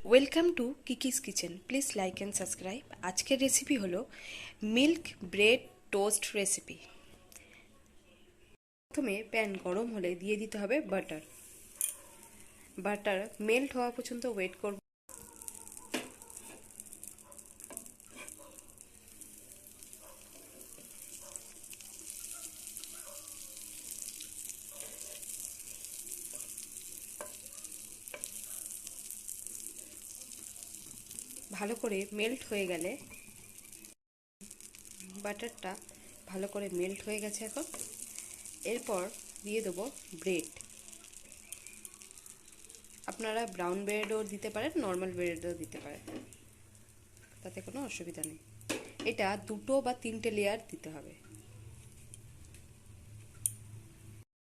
Welcome to Kiki's kitchen. Please like and subscribe. আজকের recipe হলো milk bread toast recipe. প্রথমে pan গরম হলে দিয়ে দিতে হবে বাটার। বাটার মেল্ট হওয়া পর্যন্ত ওয়েট করব। ভালো করে মেল্ট হয়ে গেলে, বাটারটা ভালো করে মেল্ট হয়ে গেছে এখন। এরপর দিয়ে দেবো ব্রেড। আপনারা ব্রাউন ব্রেডও দিতে পারেন, নর্মাল ব্রেডও দিতে পারেন, তাতে কোনো অসুবিধা নেই। এটা 2 বা 3টে লেয়ার দিতে হবে।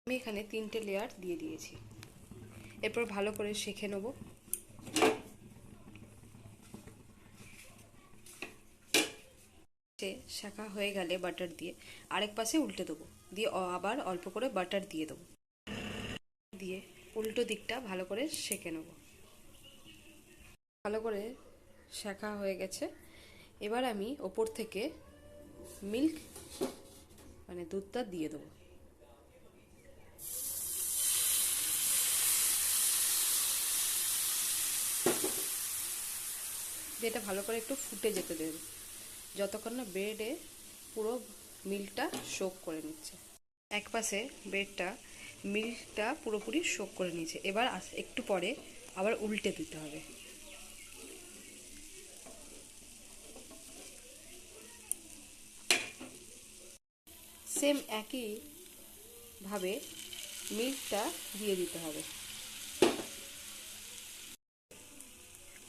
আমি এখানে 3টে লেয়ার দিয়ে দিয়েছি। এরপর ভালো করে সেঁকে নেব। শাঁকা হয়ে গেলে বাটার দিয়ে আরেক পাশে উল্টে দেবো, দিয়ে আবার অল্প করে বাটার দিয়ে দেবো, দিয়ে উল্টো দিকটা ভালো করে সেঁকে নেব। ভালো করে শাঁকা হয়ে গেছে। এবার আমি ওপর থেকে মিল্ক দুধটা দিয়ে দেবো। এটা ভালো করে একটু ফুটে যেতে দেবে, যতক্ষণ না ব্রেডে পুরো মিল্কটা সোক করে নিচ্ছে। এক পাশে ব্রেডটা মিল্কটা পুরোপুরি সোক করে নিয়েছে। এবার একটু পরে আবার উল্টে দিতে হবে। সেম একই ভাবে মিল্কটা দিয়ে দিতে হবে।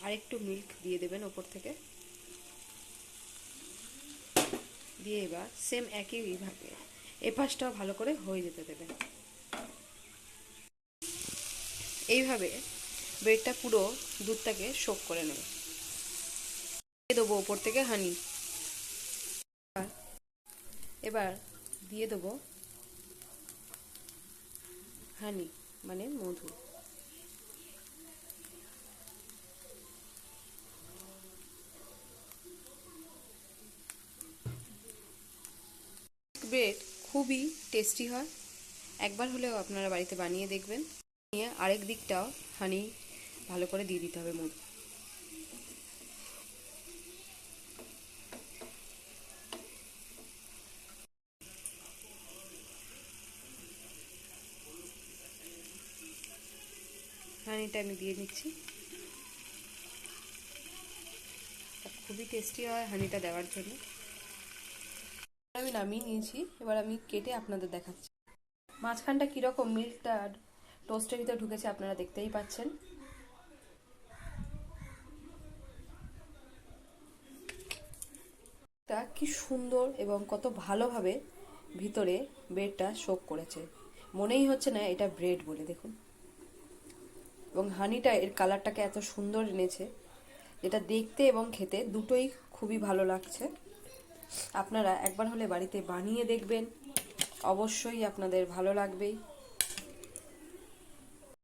আর একটু মিল্ক দিয়ে দেবেন ওপর থেকে, দিয়ে এবার সেম একই ভাবে এপাশটাও ভালো করে হয়ে যেতে দেবেন। এইভাবে ব্রেডটা পুরো দুধটাকে সোক করে নেবে। দিয়ে দেবো ওপর থেকে হানি। এবার দিয়ে দেবো হানি মধু। ব্রেড খুবই টেস্টি হয়, একবার হলেও আপনারা বাড়িতে বানিয়ে দেখবেন। নিয়ে আরেক দিকটাও হানি ভালো করে দিয়ে দিতে হবে মধু। হানিটা আমি দিয়ে নিচ্ছি। খুবই টেস্টি হয় হানিটা দেওয়ার জন্য। আমি নামিয়ে নিয়েছি। এবার আমি কেটে আপনাদের দেখাচ্ছি মাঝখানটা কীরকম মিল্কটা টোস্টের ভিতরে ঢুকেছে, আপনারা দেখতেই পাচ্ছেন। কি সুন্দর এবং কত ভালোভাবে ভিতরে ব্রেডটা সোক করেছে, মনেই হচ্ছে না এটা ব্রেড বলে। দেখুন, এবং হানিটা এর কালারটাকে এত সুন্দর এনেছে, যেটা দেখতে এবং খেতে দুটোই খুবই ভালো লাগছে। আপনারা একবার হলে বাড়িতে বানিয়ে দেখবেন, অবশ্যই আপনাদের ভালো লাগবেই।